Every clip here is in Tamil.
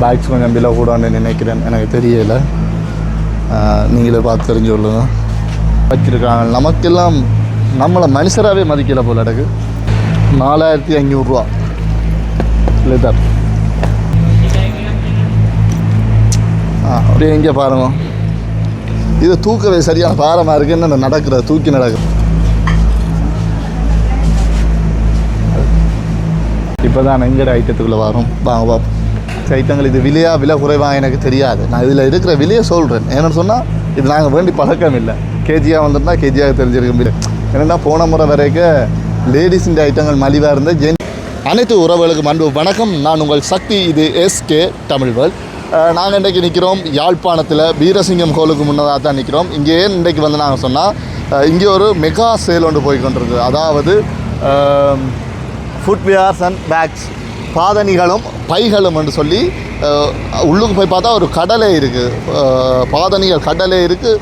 பேக்ஸ் கொஞ்சம் விலை கூடான்னு நினைக்கிறேன், எனக்கு தெரியலை. நீங்களே பார்த்து தெரிஞ்சு சொல்லுங்க. வச்சுருக்காங்க. நமக்கெல்லாம் நம்மளை மனுஷராகவே மதிக்கலை போல எனக்கு. 4500 ரூபா லெதர். அப்படியே எங்கே பாருங்க, இது தூக்கவே சரியான பாரமாக இருக்குன்னு அந்த நடக்கிறது, தூக்கி நடக்குது. இப்போ தான் எங்கட ஐட்டத்துக்குள்ளே வரும். வாங்க பார்ப்போம் ஐட்டங்கள். இது விலை குறைவாக எனக்கு தெரியாது. நான் இதில் இருக்கிற விலையை சொல்கிறேன். ஏன்னு சொன்னால் இது நாங்கள் வேண்டி பழக்கம் இல்லை. கேஜியாக வந்துருந்தால் கேஜியாக தெரிஞ்சிருக்க முடியும். ஏன்னா போன முறை வரைக்கும் லேடிஸின் ஐட்டங்கள் மலிவாக இருந்த அனைத்து உறவுகளுக்கு அன்பு வணக்கம். நான் உங்கள் சக்தி. இது SK தமிழ் வேர்ல்ட். நாங்கள் இன்றைக்கி நிற்கிறோம் யாழ்ப்பாணத்தில் வீரசிங்கம் கோவிலுக்கு முன்னதாக தான் நிற்கிறோம். இங்கே ஏன் இன்றைக்கு வந்து நாங்கள் சொன்னால், இங்கே ஒரு மெகா சேல் ஒன்று போய் கொண்டிருக்கு. அதாவது ஃபுட்வேர்ஸ் அண்ட் பேக்ஸ், பாதணிகளும் பைகளும் என்று சொல்லி உள்ளுக்கு போய் பார்த்தா ஒரு கடலை இருக்குது, பாதணிகள் கடலை இருக்குது,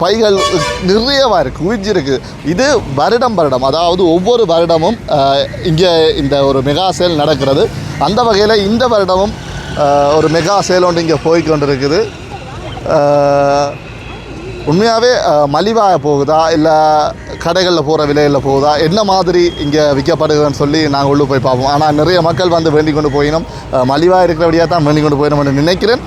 பைகள் நிறையவாக இருக்குது, குவிஞ்சிருக்கு. இது வருடம் அதாவது ஒவ்வொரு வருடமும் இங்கே இந்த ஒரு மெகா சேல் நடக்கிறது. அந்த வகையில் இந்த வருடமும் ஒரு மெகா சேல் ஒன்று இங்கே போய்கொண்டிருக்குது. உண்மையாகவே மலிவாக போகுதா இல்லை கடைகளில் போகிற விலையில் போகுதா, என்ன மாதிரி இங்கே விற்கப்படுதுன்னு சொல்லி நாங்கள் உள்ளே போய் பார்ப்போம். ஆனால் நிறைய மக்கள் வந்து வேண்டி கொண்டு போயினோம், மலிவாக இருக்கிறபடியாக தான் வேண்டி கொண்டு போயிடணும்னு நினைக்கிறேன்.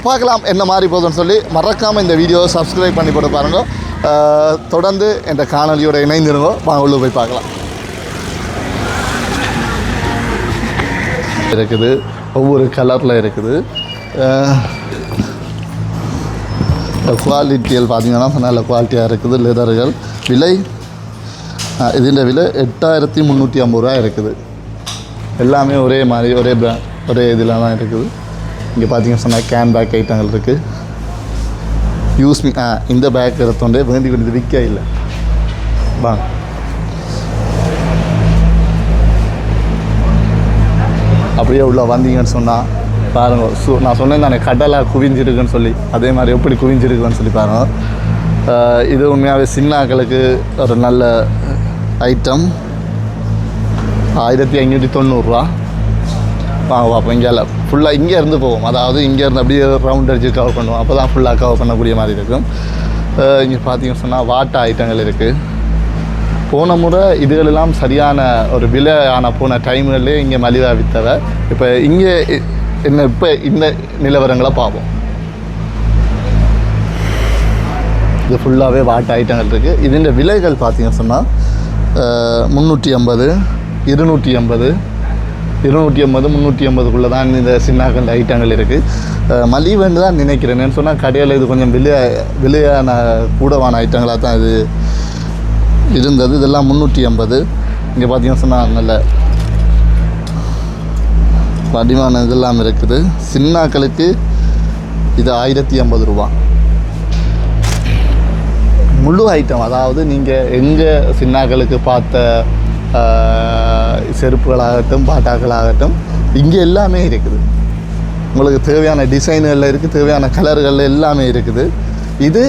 பார்க்கலாம் என்ன மாதிரி போகுதுன்னு சொல்லி. மறக்காமல் இந்த வீடியோவை சப்ஸ்கிரைப் பண்ணி போட்டு பாருங்கள். தொடர்ந்து என்ற காணொலியோடு இணைந்துருங்க. வாங்க உள்ளே போய் பார்க்கலாம். இருக்குது, ஒவ்வொரு கலரில் இருக்குது. குவாலிட்டிகள் பார்த்திங்கன்னா நல்ல குவாலிட்டியாக இருக்குது. லெதர்கள் விலை இதில் விலை 8350 ரூபா இருக்குது. எல்லாமே ஒரே மாதிரி ஒரே இதில் தான் இருக்குது. இங்கே பார்த்தீங்கன்னா சொன்னால் கேன் பேக் ஐட்டங்கள் இருக்குது. யூஸ்மி இந்த பேக் எடுத்தோண்டே வேண்டி கொண்டு விற்க இல்லை. வாங்க அப்படியே உள்ள வந்தீங்கன்னு சொன்னால் பாருங்கள். நான் சொன்னேன் தானே கடலை குவிஞ்சிருக்குன்னு சொல்லி, அதே மாதிரி எப்படி குவிஞ்சிருக்குன்னு சொல்லி பாருங்கள். இது உண்மையாகவே சின்னாக்களுக்கு ஒரு நல்ல ஐட்டம். 1590 ரூபா. வாங்க பார்ப்போம். இங்கே ஃபுல்லாக இங்கே இருந்து போவோம், அதாவது இங்கேருந்து அப்படியே ரவுண்ட் அடிச்சு கவர் பண்ணுவோம். அப்போ தான் ஃபுல்லாக கவர் பண்ணக்கூடிய மாதிரி இருக்கும். இங்கே பார்த்தீங்கன்னு சொன்னால் வாட்டா ஐட்டங்கள் இருக்குது. போன முறை இதுகளெல்லாம் சரியான ஒரு விலையான போன டைம்களே இங்கே மலிவாக விற்றவை. இப்போ இங்கே என்ன, இப்போ இந்த நிலவரங்களை பார்ப்போம். இது ஃபுல்லாகவே வாட்ட ஐட்டங்கள் இருக்குது. இதுன்ற விலைகள் பார்த்தீங்கன்னு சொன்னால் 350, 280, 380 தான் இந்த சின்னாக்கள் ஐட்டங்கள் இருக்குது. மலிவுன்னு தான் நினைக்கிறேன். என்னென்னு சொன்னால் கடையில் இது கொஞ்சம் விலையான கூடவான ஐட்டங்களாக தான் இது இருந்தது. இதெல்லாம் 380. இங்கே பார்த்தீங்கன்னு சொன்னால் நல்ல வடிவான இதெல்லாம் இருக்குது. சின்னாக்களுக்கு இது 1050 ரூபா முழு ஐட்டம். அதாவது நீங்கள் எங்கே சின்னாக்களுக்கு பார்த்த செருப்புகளாகட்டும் பாட்டாக்களாகட்டும் இங்கே எல்லாமே இருக்குது. உங்களுக்கு தேவையான டிசைன்களில் இருக்குது, தேவையான கலர்களில் எல்லாமே இருக்குது. இது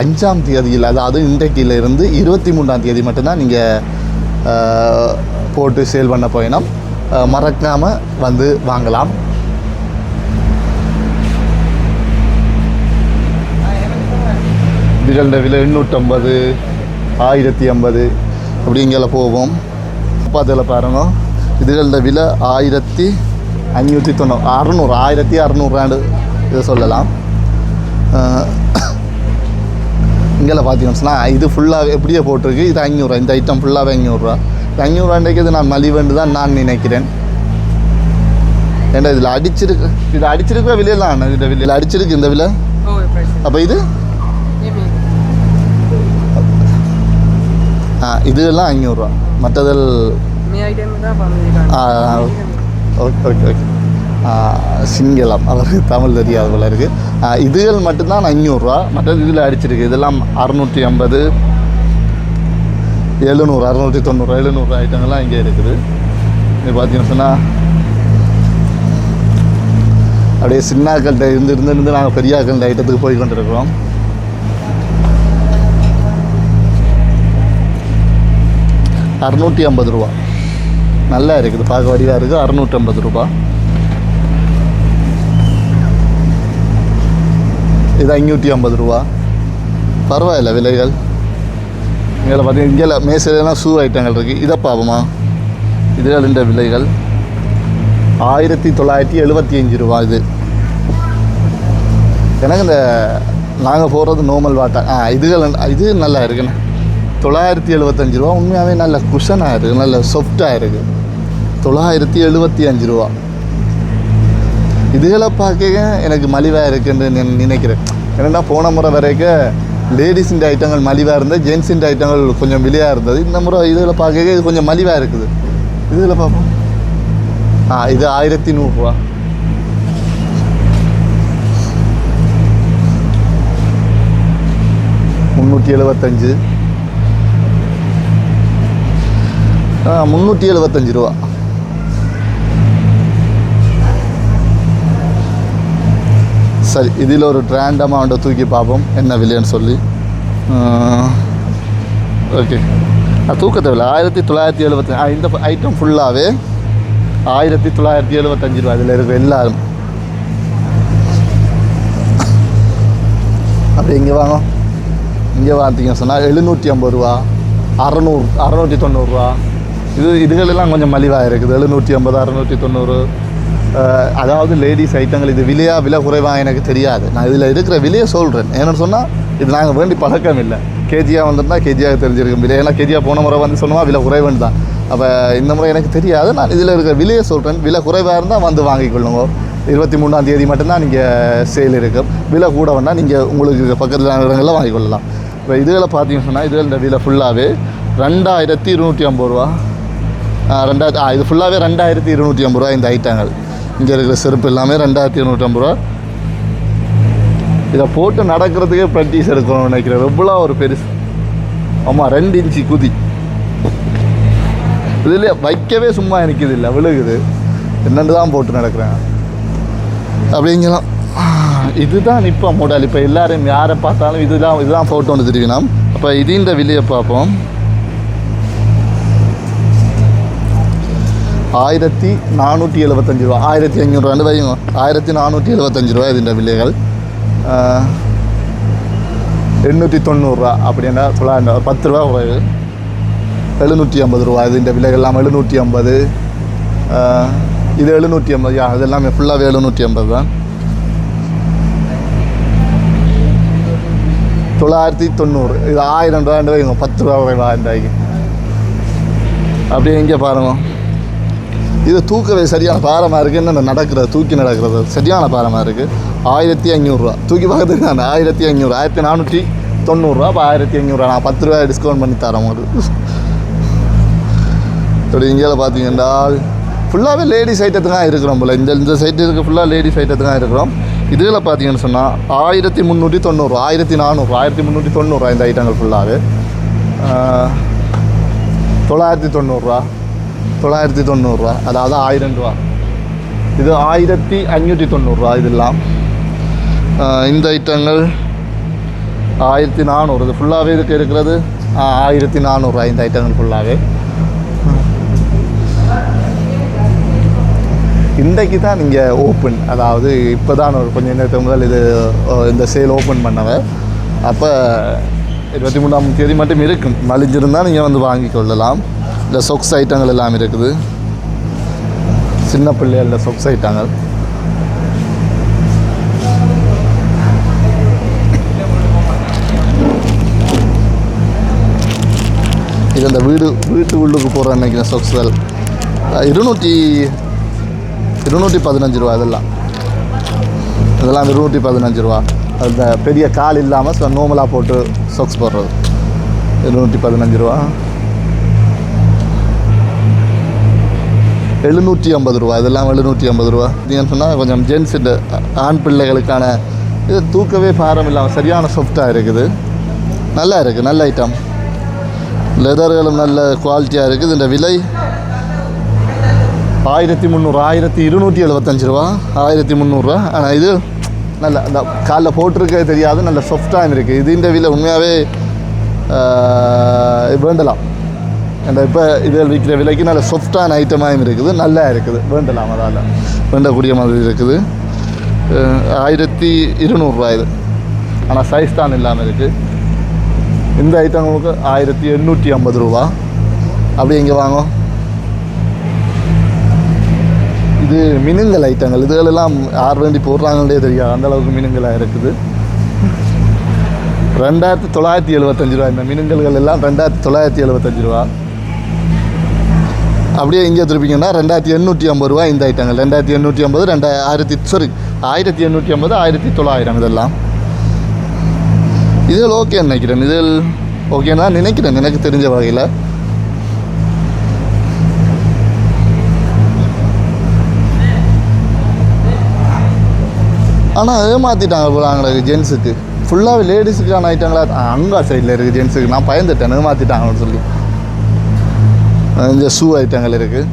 5ஆம் தேதியில், அதாவது இன்றைக்கிலிருந்து 23ஆம் தேதி மட்டும்தான் நீங்கள் போட்டு சேல் பண்ண போயினோம். மறக்காமல் வந்து வாங்கலாம். இதுகளோட விலை 850, 1050 அப்படி இங்கே போவோம். அதில் பாருங்க, இதுகளோட விலை 1590, 1600 இதை சொல்லலாம். இங்கே பார்த்தீங்கன்னா இது ஃபுல்லாக எப்படியே போட்டிருக்கு. இது 500. இந்த ஐட்டம் ஃபுல்லாகவே 500 ரூபா. 500 ரூபாய்க்கு இது நான் மலிவுன்னு தான் நான் நினைக்கிறேன். ஏன்னா இதில் அடிச்சிருக்கிற விலையெல்லாம் இந்த விலையில் அடிச்சிருக்கு இந்த விலை. அப்போ இது இதெல்லாம் 500 ரூபா. மற்றதில் ஓகே சிங்களம், அவருக்கு தமிழ் தெரியாது போல இருக்குது. இதுகள் மட்டும்தான் 500 ரூபா. மற்றது இதில் அடிச்சிருக்கு. இதெல்லாம் 650, 700, 690, 700 ஐட்டங்கள்லாம் இங்கே இருக்குது. இது பார்த்தீங்கன்னு சொன்னால் அப்படியே சின்னாக்கள்கிட்ட இருந்து நாங்கள் பெரியாக்கள் ஐட்டத்துக்கு போய் கொண்டிருக்கிறோம். ₹650 நல்லா இருக்குது, பார்க்க வடிவாக இருக்குது. 650 ரூபா. இது 550 ரூபா. பரவாயில்ல விலைகள். இங்கே பார்த்தீங்கன்னா இங்கே மேசையிலாம் ஷூ ஐட்டங்கள் இருக்குது. இதை பார்ப்போமா? இதுகளின் விலைகள் 1975 ரூபா. இது எனக்கு இந்த நாங்கள் போடுறது நார்மல் வாட்டர். இது நல்லா இருக்குண்ணே. 975 ரூபா. உண்மையாகவே நல்ல குஷனாக இருக்குது, நல்ல சாஃப்டாக இருக்குது. 975 ரூபா. இதுகளை பார்க்க எனக்கு மலிவாக இருக்குன்னு நினைக்கிறேன். ஏன்னா போன முறை வரைக்கும் லேடிஸின் ஐட்டங்கள் மலிவாக இருந்தது, ஜென்ஸின் ஐட்டங்கள் கொஞ்சம் விலையாக இருந்தது. இந்த முறை இதில் பார்க்க இது கொஞ்சம் மலிவாக இருக்குது. இதில் பார்ப்போம். இது 1100 ரூபா. $375. 375 ரூபா. சரி, இதில் ஒரு ட்ராண்ட் அமௌண்ட்டை தூக்கி பார்ப்போம் என்ன விலைன்னு சொல்லி. ஓகே, தூக்க தேவையில்லை. 1975. இந்த ஐட்டம் ஃபுல்லாகவே 1975 ரூபா. இதில் இருக்கிற எல்லாரும் அப்படி இங்கே வாங்க. இங்கே பார்த்தீங்கன்னு சொன்னால் 750 ரூபா, 690 ரூபா. இதுகளெல்லாம் கொஞ்சம் மலிவாக இருக்குது. 750, 690. அதாவது லேடிஸ் ஐட்டங்கள். இது விலை குறைவாக எனக்கு தெரியாது. நான் இதில் இருக்கிற விலையை சொல்கிறேன். ஏன்னு சொன்னால் இது நாங்கள் வேண்டி பழக்கம் இல்லை. கேஜியாக வந்திருந்தால் கேஜியாக தெரிஞ்சிருக்கும் விலை. ஏன்னா கேஜியாக போன முறை வந்து சொன்னால் விலை குறைவுன்னு தான். அப்போ இந்த முறை எனக்கு தெரியாது. நான் இதில் இருக்கிற விலையை சொல்கிறேன். விலை குறைவாக இருந்தால் வந்து வாங்கிக்கொள்ளுங்க. 23ஆம் தேதி மட்டும்தான் நீங்கள் சேல் இருக்கும். விலை கூட வேணால் நீங்கள் உங்களுக்கு பக்கத்தில் இடங்களில் வாங்கிக்கொள்ளலாம். இப்போ இதுகளை பார்த்தீங்கன்னு சொன்னால் இதுல விலை ஃபுல்லாகவே 2250 ரூபா. இது ஃபுல்லாகவே 2250 ரூபா. இந்த ஐட்டங்கள் இங்கே இருக்கிற செருப்பு எல்லாமே 2250 ரூபா. இதை போட்டு நடக்கிறதுக்கே ப்ராக்டிஸ் எடுக்கணும்னு நினைக்கிறேன். எவ்வளோ ஒரு பெருசு. ஆமாம், 2 இன்ச்சு குதி. இதில் வைக்கவே சும்மா எனக்கு இது இல்லை, விழுகுது. என்னென்னு தான் போட்டு நடக்கிறேன் அப்படிங்கலாம். இதுதான் இப்போ மாடல். இப்போ எல்லோரும் யாரை பார்த்தாலும் இதுதான் ஃபோட்டோ ஒன்று திருவினோம். அப்போ இந்த விலையை பார்ப்போம். 1475 ரூபா. 1500 ரூபான்னு வைங்க. 1475 ரூபா இதுன்ற விலைகள். 890 ரூபா. அப்படின்னா 10 ரூபா குறைவு. 750 ரூபா. இதுன்ற விலைகள்லாம் 750. இது 750. அது எல்லாமே ஃபுல்லாகவே 750 தான். 990. இது 1000 ரூபான்னு வைங்க. 10 ரூபா குறைவா இருந்தாங்க. அப்படியே இங்கே பாருங்க. இது தூக்கவே சரியான பாரமாக இருக்குது. என்ன நடக்கிறது, தூக்கி நடக்கிறது சரியான பாரமாக இருக்குது. 1500 ரூபா. தூக்கி பார்க்கறதுக்கு நான் 1500. 1490 ரூபா. அப்போ 1500 ரூபா. நான் 10 ரூபா டிஸ்கவுண்ட் பண்ணி தரேன் உங்களுக்கு. இப்படி இங்கே பார்த்தீங்கன்னா ஃபுல்லாகவே லேடிஸ் ஐட்டத்துக்காக இருக்கிறோம் போல். இந்த சைட்டு இருக்க ஃபுல்லாக லேடிஸ் ஐட்டத்துக்காக இருக்கிறோம். இதில் பார்த்தீங்கன்னு சொன்னால் 1390, 1400, 1390 இந்த ஐட்டங்கள் ஃபுல்லாகவே. 990 ரூபா. 990 ரூபா. அதாவது 1000 ரூபா. இது 1590 ரூபா. இதெல்லாம் இந்த ஐட்டங்கள் 1400. இது ஃபுல்லாகவே இதுக்கு இருக்கிறது 1400 ரூபா. இந்த ஐட்டங்கள் ஃபுல்லாகவே இன்றைக்கு தான் நீங்கள் ஓப்பன். அதாவது இப்போ தான் ஒரு கொஞ்சம் நேரத்துக்கு முதல் இந்த சேல் ஓப்பன் பண்ணவன். அப்போ 23ஆம் தேதி மட்டும் இருக்கும். மலிஞ்சிருந்தால் நீங்கள் வந்து வாங்கி கொள்ளலாம். இல்லை சொக்ஸ் ஐட்டங்கள் எல்லாம் இருக்குது. சின்ன பிள்ளைகளில் சொக்ஸ் ஐட்டங்கள். இது அந்த வீட்டு உள்ளுக்கு போகிற அன்றைக்கி சொக்ஸ்கள் 215 ரூபா. இதெல்லாம் 215 ரூபா. அந்த பெரிய கால் இல்லாமல் நார்மலாக போட்டு சொக்ஸ் போடுறது 215 ரூபா. 750 ரூபா. இதெல்லாம் 750 ரூபா. நீங்கள் சொன்னால் கொஞ்சம் ஜென்ஸு ஆண் பிள்ளைகளுக்கான இது தூக்கவே பாரம் இல்லாமல் சரியான சாஃப்டாக இருக்குது. நல்லா இருக்குது. நல்ல ஐட்டம். லெதர்களும் நல்ல குவாலிட்டியாக இருக்குது. இந்த விலை 1300, 1275 ரூபா. 1300 ரூபா. ஆனால் இது நல்ல அந்த காலில் போட்டிருக்க தெரியாது, நல்ல சாஃப்டாக இருக்குது. இது இந்த விலை உண்மையாகவே வேண்டலாம். அந்த இப்போ இதில் விற்கிற விலைக்கு நல்ல சாஃப்டான ஐட்டமாகவும் இருக்குது. நல்லா இருக்குது, வேண்டலாம். அதால் வேண்டக்கூடிய மாதிரி இருக்குது. 1200 ரூபா. இது ஆனால் சைஸ் தான் இல்லாமல் இருக்குது. இந்த ஐட்டம் உங்களுக்கு 1850 ரூபா. அப்படி இங்கே வாங்கும். இது மினுங்கல் ஐட்டங்கள். இதுகளெல்லாம் யார் வேண்டி போடுறாங்களே தெரியாது, அந்தளவுக்கு மினுங்கலாக இருக்குது. 2975 ரூபா. இந்த மினுங்கல்கள் எல்லாம் 2975 ரூபா. அப்படியே இங்கே திருப்பிங்கன்னா 2850 ரூபா இந்த ஐட்டங்கள். 2850, 1850, 1900 இதெல்லாம். இதில் ஓகேன்னு நினைக்கிறேன். இதில் ஓகேன்னா நினைக்கிறேன் எனக்கு தெரிஞ்ச வகையில். ஆனால் ஏமாற்றிட்டாங்க போகிறாங்களே ஜென்ஸுக்கு. ஃபுல்லாகவே லேடிஸுக்கான ஐட்டங்களா அங்கா சைடில் இருக்குது. ஜென்ஸுக்கு நான் பயந்துட்டேன் ஏமாற்றிட்டாங்கன்னு சொல்லி. இந்த ஷூ ஐட்டங்கள் இருக்குது.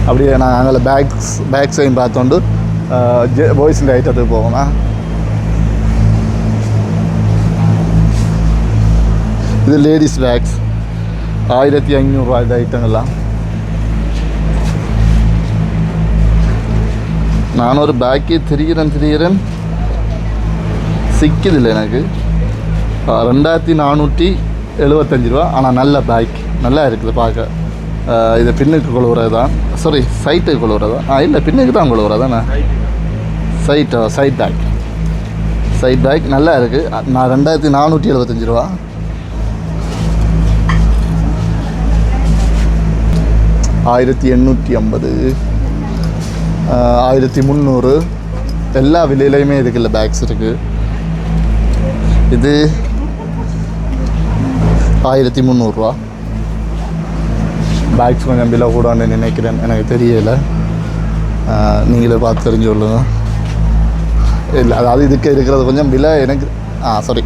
அப்படியே நான் அங்கே பேக்ஸையும் பார்த்தோண்டு பாய்ஸிൻ്റെ ஐட்டத்துக்கு போவோம்னா இது லேடிஸ் பேக்ஸ் 1500 ரூபா இந்த ஐட்டங்கள்லாம். நான் ஒரு பேக்கே திரிகிறேன் சிக்குதில்லை எனக்கு. 2475 ரூபா. ஆனால் நல்ல பேக் நல்லா இருக்குது பார்க்க. இது பின்னுக்கு கொழுவுறது தான், சாரி சைட்டுக்கு கொழுவுறது தான். இல்லை பின்னுக்கு தான் கொழுவுறது தானே. சைட் பேக் நல்லா இருக்குது. நான் 2475 ரூபா. $1850, 1300 எல்லா விலையிலையுமே இருக்குல்ல பேக்ஸ் இருக்குது. இது 1300 ரூபா. பேக்ஸ் கொஞ்சம் விலை கூடன்னு நினைக்கிறேன், எனக்கு தெரியலை. நீங்களே பார்த்து தெரிஞ்சு சொல்லுங்க. இல்லை அதாவது இதுக்கு இருக்கிறது கொஞ்சம் விலை எனக்கு சாரி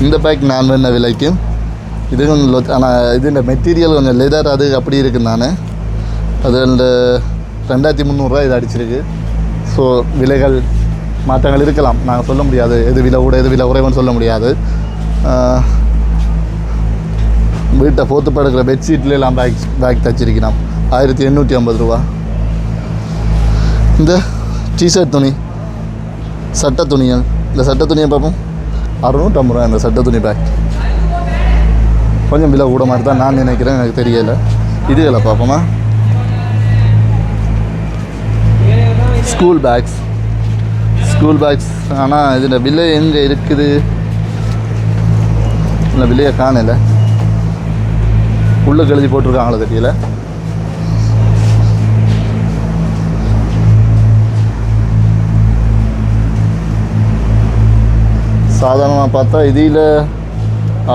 இந்த பேக் நான் வேண விலைக்கும் இது கொஞ்சம். ஆனால் இது இந்த மெட்டீரியல் கொஞ்சம் லெதர் அது அப்படி இருக்குது. நான் அது இந்த 2300 ரூபா இது அடிச்சிருக்கு. ஸோ விலைகள் மாற்றங்கள் இருக்கலாம், நாங்கள் சொல்ல முடியாது. எது விலை கூட எது விலை குறைவுன்னு சொல்ல முடியாது. வீட்டை போத்து படுக்கிற பெட்ஷீட்லாம் பேக் தச்சிருக்கிறோம். 1850 ரூபா. இந்த டிஷர்ட் துணி, சட்டை துணிகள், இந்த சட்டை துணியை பார்ப்போம் 650 ரூபா. இந்த சட்டை துணி பேக் கொஞ்சம் விலை கூட மாதிரி தான் நான் நினைக்கிறேன், எனக்கு தெரியலை. இதுகளை பார்ப்போமா. ஸ்கூல் பேக்ஸ் ஆனால் இதில் விலை எங்கே இருக்குது, இல்லை விலையை காணலை. உள்ளே எழுதி போட்டிருக்காங்களோ தெரியல. சாதாரணமாக பார்த்தா இதில்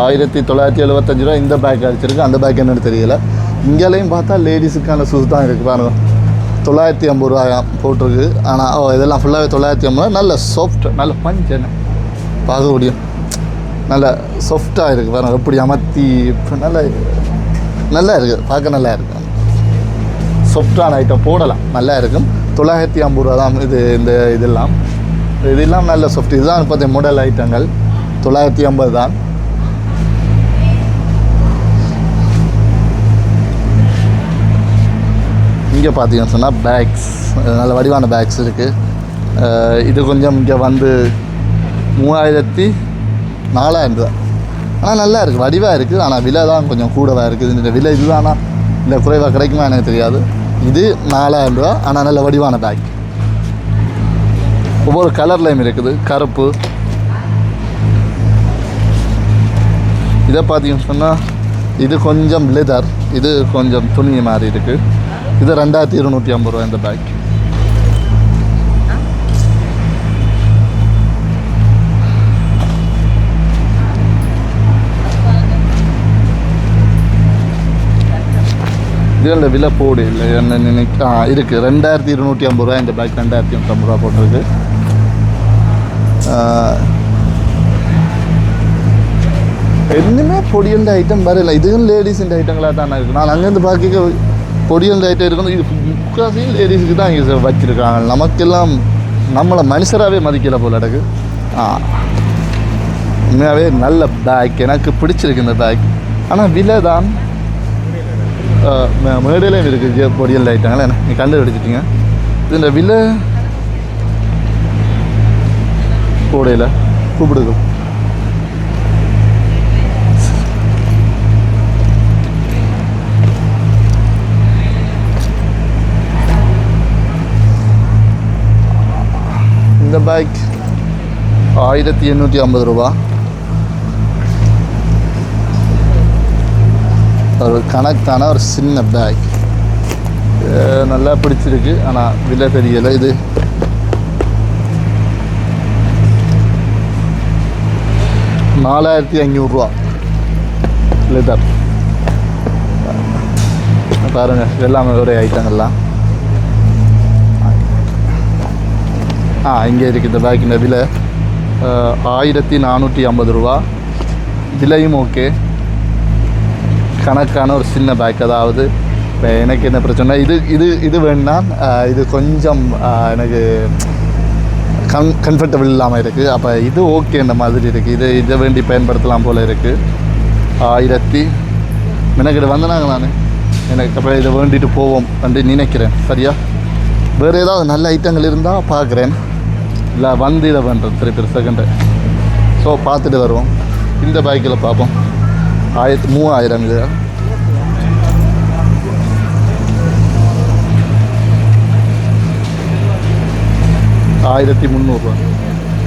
1975 ரூபா இந்த பேக் அடிச்சிருக்கு. அந்த பேக் என்னன்னு தெரியல. இங்கேலையும் பார்த்தா லேடிஸுக்கான ஷூஸ் தான் இருக்குது பாருங்க. 950 ரூபா போட்டிருக்கு. ஆனால் இதெல்லாம் ஃபுல்லாகவே 950. நல்ல சாஃப்ட், நல்ல பஞ்ச் என்ன பார்க்க முடியும். நல்ல சாஃப்டாக இருக்குது பாருங்கள். எப்படி அமர்த்தி நல்லா இருக்குது, பார்க்க நல்லா இருக்குது. சாஃப்டான ஐட்டம் போடலாம், நல்லா இருக்கும். 950 ரூபா தான் இதெல்லாம் நல்ல சாஃப்ட். இதுதான் இப்போதைய மாடல் ஐட்டங்கள். 950 தான். இங்கே பார்த்தீங்கன்னு சொன்னால் பேக்ஸ், நல்ல வடிவான பேக்ஸ் இருக்குது. இது கொஞ்சம் இங்கே வந்து 3000-4000 ரூபா. ஆனால் நல்லா இருக்குது, வடிவாக இருக்குது. ஆனால் விலை தான் கொஞ்சம் கூடவாக இருக்குது. இந்த விலை இதுதானா இல்லை குறைவாக கிடைக்குமா எனக்கு தெரியாது. இது 4000 ரூபா. ஆனால் நல்ல வடிவான பேக். ஒவ்வொரு கலர்லையும் இருக்குது. கருப்பு. இதை பார்த்தீங்கன்னு சொன்னால் இது கொஞ்சம் லெதர், இது கொஞ்சம் துணி மாதிரி இருக்குது. இது 2250 ரூபா இந்த பேக். இதில் விலை போடு இல்லை என்ன இருக்குது. 2250 ரூபா இந்த பேக். 2250 ரூபா போட்டிருக்கு. இன்னுமே பொடியல் ஐட்டம் வரல. இதுவும் லேடிஸின் ஐட்டங்களாக தானே இருக்குது. நான் அங்கேருந்து பார்க்க பொடியல் ஐட்டம் இருக்கணும். இது முக்கால்வாசி லேடிஸுக்கு தான் இங்கே வச்சுருக்காங்க. நமக்கெல்லாம் நம்மளை மனுஷராகவே மதிக்கலை போல எனக்கு. உண்மையாகவே நல்ல பேக், எனக்கு பிடிச்சிருக்கு இந்த பேக். ஆனால் விலை தான் மேடையிலையும் இருக்குது பொடியல் ஐட்டங்கள் என்ன நீ கண்டுபிடிச்சிட்டிங்க. இந்த விலை கூடையில் கூப்பிடுது. இந்த பேக் 1850 ரூபா. ஒரு கணக்கான ஒரு சின்ன பேக் நல்லா பிடிச்சிருக்கு. ஆனால் விலை தெரியலை. இது 4500 ரூபா லெதர். பாருங்கள் எல்லாமே ஒரே ஐட்டங்கள்லாம். இங்கே இருக்குது இந்த பேக்கின் விலை 1450 ரூபா. விலையும் ஓகே. கணக்கான ஒரு சின்ன பேக். அதாவது இப்போ எனக்கு என்ன பிரச்சனை, இது இது இது வேணுன்னா இது கொஞ்சம் எனக்கு கம்ஃபர்டபுள் இல்லாமல் இருக்குது. அப்போ இது ஓகே இந்த மாதிரி இருக்குது. இதை வேண்டி பயன்படுத்தலாம் போல் இருக்குது. 1000 மெனக்கிட்ட வந்தனாங்க. நான் எனக்கு அப்புறம் இதை வேண்டிட்டு போவோம் அப்படின்னு நினைக்கிறேன். சரியா? வேறு ஏதாவது நல்ல ஐட்டங்கள் இருந்தால் பார்க்குறேன். இல்லை வந்து இதை பண்ணுறேன் திருப்பி செகண்டு. ஸோ பார்த்துட்டு வருவோம். இந்த பைக்கில் பார்ப்போம். 3000 இது. ₹1300.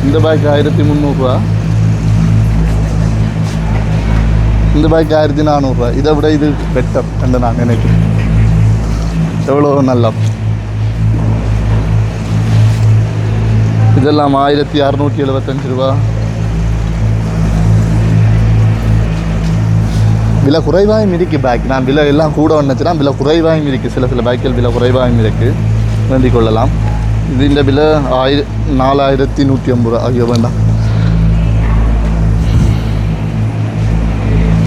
இந்த பைக் 1300. இந்த பைக் 1400. இதை விட இது பெட்டர் என்று நான் நினைக்கிறேன். எவ்வளோ நல்லா. இதெல்லாம் 1675 ரூபா. விலை குறைவாயும் இருக்குது பேக். நான் விலை எல்லாம் கூட நினச்சினா விலை குறைவாயும் இருக்குது. சில பைக்கில் விலை குறைவாயும் இருக்குது, வேண்டிக் கொள்ளலாம். இது இந்த விலை 4150 ரூபா. ஐயோ வேண்டாம்.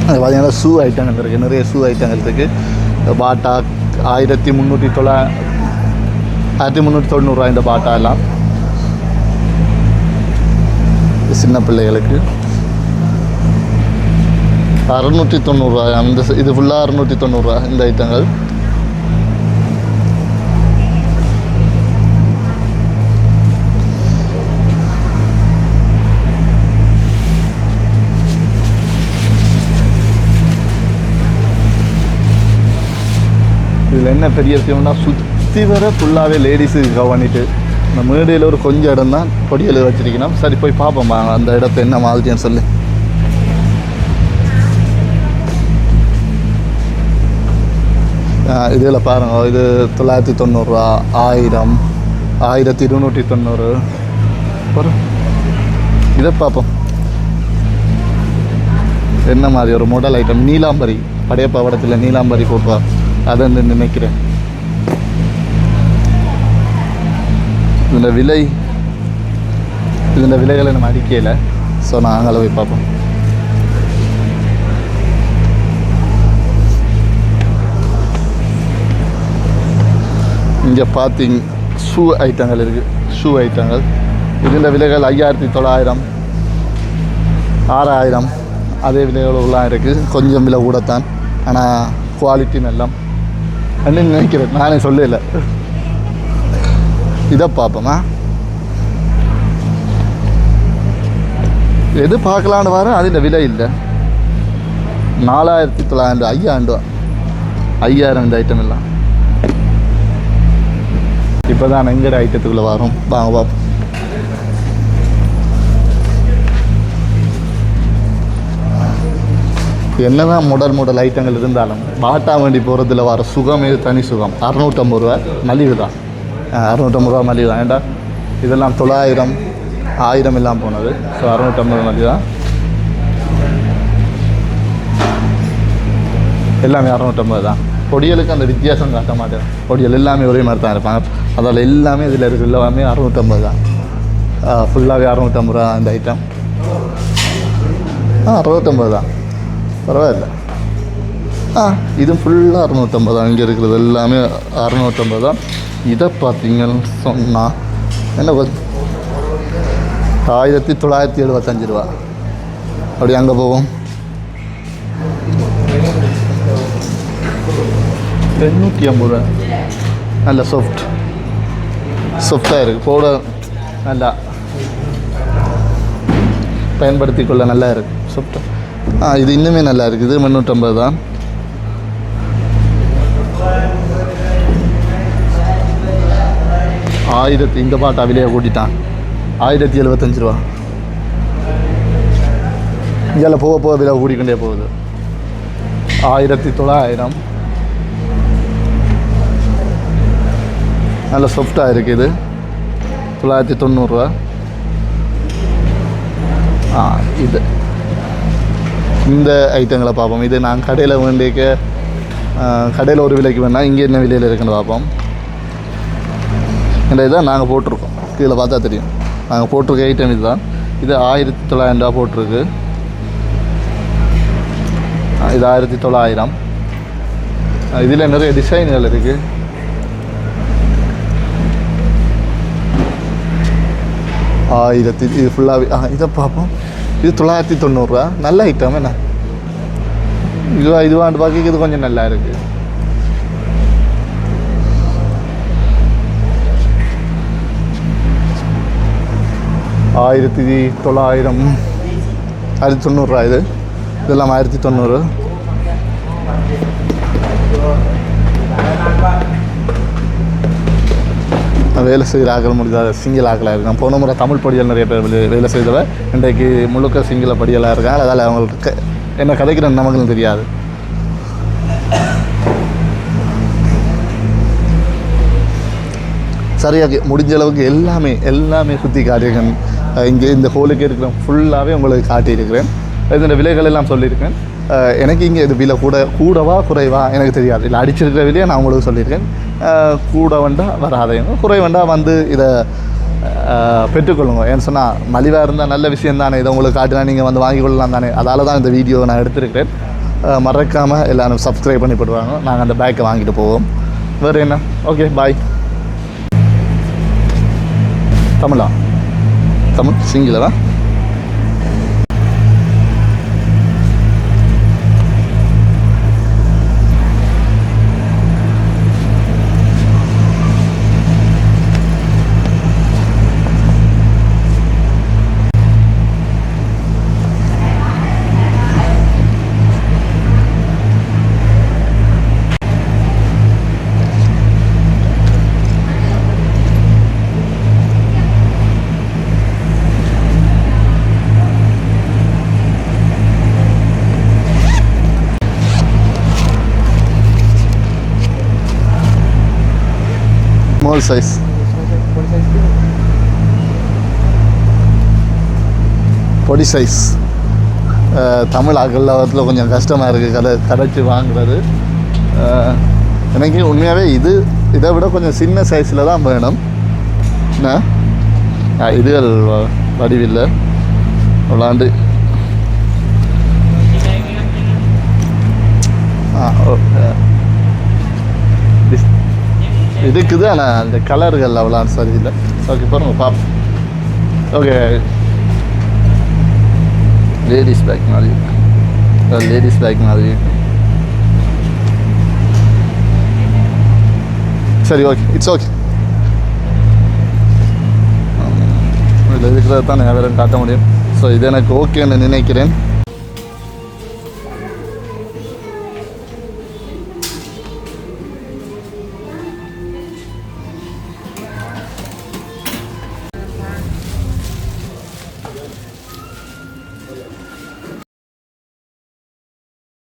அது பார்த்தீங்கன்னா ஷூ ஐட்டங்கள் இருக்குது. நிறைய ஷூ ஐட்டங்கள் இருக்குது. பாட்டா 1390 ரூபா இந்த பாட்டா எல்லாம். சின்ன பிள்ளைகளுக்கு 690 ரூபா. இந்த இது ஃபுல்லாக 690 ரூபா இந்த ஐட்டங்கள். இதில் என்ன பெரிய விஷயம்னா சுற்றி வர ஃபுல்லாகவே லேடிஸுக்கு கவனிட்டு இந்த மேடையில் ஒரு கொஞ்சம் இடம் தான் பொடியில் வச்சுருக்கணும். சரி போய் பார்ப்போம்மா அந்த இடத்த என்ன மாதிரின்னு சொல்லி. இதில் பாருங்க, இது 990 ரூபா, 1000, 1290. இதை பார்ப்போம் என்ன மாதிரி ஒரு மாடல் ஐட்டம். நீலாம்பரி படையப்பா படத்தில் நீலாம்பரி போட்டா அதை நினைக்கிறேன். இதோட விலைகளை நம்ம அடிக்கல. ஸோ நான் அங்கே போய் பார்ப்போம். இங்கே பார்த்தீங்க ஷூ ஐட்டங்கள் இருக்குது. ஷூ ஐட்டங்கள் இதோட விலைகள் 5900, 6000 அதே விலைகளெல்லாம் இருக்குது. கொஞ்சம் விலை கூடத்தான், ஆனால் குவாலிட்டி நல்லா அப்படின்னு நினைக்கிறேன். நானே சொல்லலை. இதை பார்ப்போமா, எது பார்க்கலான்னு வர அது விலை இல்லை. 4900, 5000 இந்த ஐட்டம் எல்லாம். இப்போ தான் எங்கட ஐட்டத்துக்குள்ளே வரும். வாங்க பார்ப்போம். என்னதான் மாடல் ஐட்டங்கள் இருந்தாலும் பாட்டா வேண்டி போகிறதுல வர சுகம் இது தனி சுகம். 650 ரூபா மலிவு தான். 650 ரூபா மலிவு தான். ஏண்டா இதெல்லாம் 900, 1000 எல்லாம் போனது. ஸோ 650 மலிவு தான். எல்லாமே 650 தான். பொடியலுக்கு அந்த வித்தியாசம் காட்ட மாட்டேன். பொடியல் எல்லாமே ஒரே மாதிரி தான் இருப்பாங்க. அதில் எல்லாமே இதில் இருக்குது. எல்லாமே 650 தான். ஃபுல்லாகவே 650 ரூபா இந்த ஐட்டம். 650 தான், பரவாயில்ல. இதுவும் ஃபுல்லாக 650 தான். இங்கே இருக்கிறது எல்லாமே 650 தான். இதை பார்த்தீங்கன்னு சொன்னால் என்ன 1975 ரூபா. அப்படி அங்கே போவோம். 850 நல்ல சாஃப்டாக இருக்குது. போட நல்லா பயன்படுத்திக்கொள்ள நல்லா இருக்குது சாஃப்டாக. இது இன்னுமே நல்லா இருக்குது. 350 தான். இந்த பாட்டா விலையை கூட்டிட்டான். 1075 ரூபா. இதில் போக போக விலை கூட்டிக்கொண்டே போகுது. 1900. நல்ல சாஃப்டாக இருக்குது. 990 ரூபா. இது இந்த ஐட்டங்களை பார்ப்போம். இது நான் கடையில் வேண்டிய கடையில் ஒரு விலைக்கு வேணால் இங்கே என்ன விலையில் இருக்குன்னு பார்ப்போம். இந்த இதான் நாங்கள் போட்டிருக்கோம். கீழே பார்த்தா தெரியும். நாங்கள் போட்டிருக்க ஐட்டம் இது தான். இது 1900 ரூபா போட்டிருக்கு. இது 1900. இதில் நிறைய டிசைன்கள் இருக்குது. இது ஃபுல்லாகவே இதை பார்ப்போம். இது 990 ரூபா. நல்ல ஐட்டம் என்ன இதுவாண்டு பார்க்க இது கொஞ்சம் நல்லா இருக்குது. $1900 1990 ரூபா. இதெல்லாம் 1990. வேலை செய்கிற ஆக்கள் முடிஞ்சாத சிங்கிள் ஆக்களாக இருக்கான். போன முறை தமிழ் படியல் நிறைய பேர் வேலை செய்தவ இன்றைக்கு முழுக்க சிங்கள படியலாக இருக்காங்க. அதால் அவங்களுக்கு என்ன கதைக்கிற நமக்குன்னு தெரியாது. சரியாக முடிஞ்ச அளவுக்கு எல்லாமே சுற்றி காட்டியிருக்கேன். இங்கே இந்த ஹோலுக்கு இருக்கிற ஃபுல்லாகவே உங்களுக்கு காட்டியிருக்கிறேன். இதோட விலைகள் எல்லாம் சொல்லியிருக்கேன். எனக்கு இங்கே இது விலை கூடவா குறைவா எனக்கு தெரியாது. இல்லை அடிச்சிருக்கிற விலையை நான் உங்களுக்கு சொல்லியிருக்கேன். கூட வேண்டாம் வராதையும், குறை வேண்டாம் வந்து இதை பெற்றுக்கொள்ளுங்க. ஏன்னு சொன்னால் மலிவாக இருந்தால் நல்ல விஷயம் தானே. இதை உங்களுக்கு காட்டினா நீங்கள் வந்து வாங்கி கொள்ளலாம் தானே. அதால் தான் இந்த வீடியோ நான் எடுத்திருக்கிறேன். மறக்காமல் எல்லோரும் சப்ஸ்கிரைப் பண்ணி போடுவாங்க. நாங்கள் அந்த பேக்கை வாங்கிட்டு போவோம். வேறு என்ன? Okay bye. தமிழ் சிங்கிளவா? Small size. பொடி சைஸ். தமிழ் ஆக்களில் கொஞ்சம் கஷ்டமாக இருக்குது கதைச்சி வாங்குறது. எனக்கு உண்மையாகவே இதை விட கொஞ்சம் சின்ன சைஸில் தான் வேணும். என்ன இதுகள் வடிவில்லை விளாண்டு. இருக்குது. ஆனால் அந்த கலர்கள் அவ்வளோ சரியில்லை. ஓகே பாருங்க பாப்போம். ஓகே லேடிஸ் பேக் மாதிரி சரி ஓகே இட்ஸ் ஓகே. இதில் இருக்கிறத தான் நான் வேறு காட்ட முடியும். ஸோ இது எனக்கு ஓகேன்னு நினைக்கிறேன்.